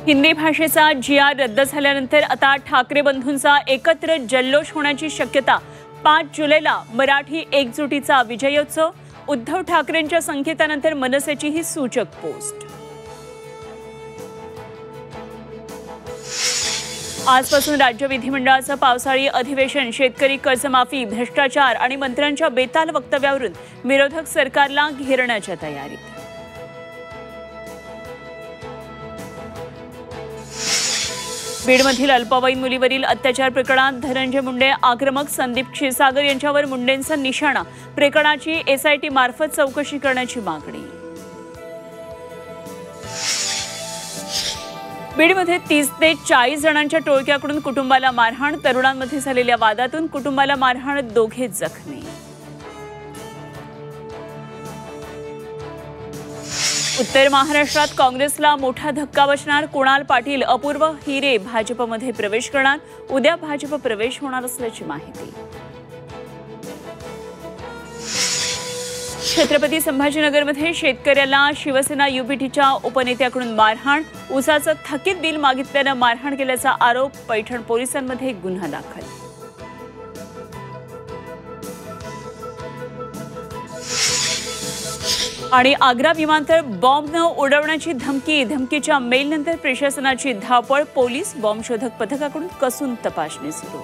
हिंदी भाषेचा GR रद्द झाल्यानंतर आता ठाकरे बंधूंचा एकत्र जल्लोष होण्याची शक्यता। 5 जुलैला मराठी एकजुटीचा विजयोत्सव। उद्धव ठाकरेंच्या संकेतानंतर मनसेची ही सूचक पोस्ट। आजपासून राज्य विधिमंडळाचं पावसाळी अधिवेशन। शेतकरी कर्जमाफी, भ्रष्टाचार आणि मंत्र्यांच्या बेताल वक्तव्यावरून विरोधक सरकारला घेरण्याच्या तयारीत। बीडमधील अल्पवयीन मुलीवरील अत्याचार प्रकरणात धनंजय मुंडे आक्रमक। संदीप क्षीरसागर यांच्यावर मुंडेंचा निशाणा। प्रकरणाची SIT मार्फत चौकशी करण्याची मागणी। बीडमध्ये 30 ते 40 जणांच्या टोळक्याकडून कुटुंबाला मारहाण। तरुणांमध्ये झालेल्या वादातून कुटुंबाला मारहाण, दोघे जखमी। उत्तर महाराष्ट्रात काँग्रेसला मोठा धक्का बसणार। कुणाल पाटील, अपूर्व हिरे भाजपमध्ये प्रवेश करणार। उद्या भाजप प्रवेश होणार असल्याची माहिती। छत्रपती संभाजीनगरमध्ये शेतकऱ्याला शिवसेना UPTच्या उपनेत्याकडून मारहाण। ऊसाचं थकीत बिल मागितल्यानं मारहाण केल्याचा आरोप। पैठण पोलिसांमध्ये गुन्हा दाखल। आणि आग्रा विमानतळ बॉम्बनं उडवण्याची धमकीच्या मेलनंतर प्रशासनाची धावपळ। पोलीस बॉम्ब शोधक पथकाकडून कसून तपासणी सुरू।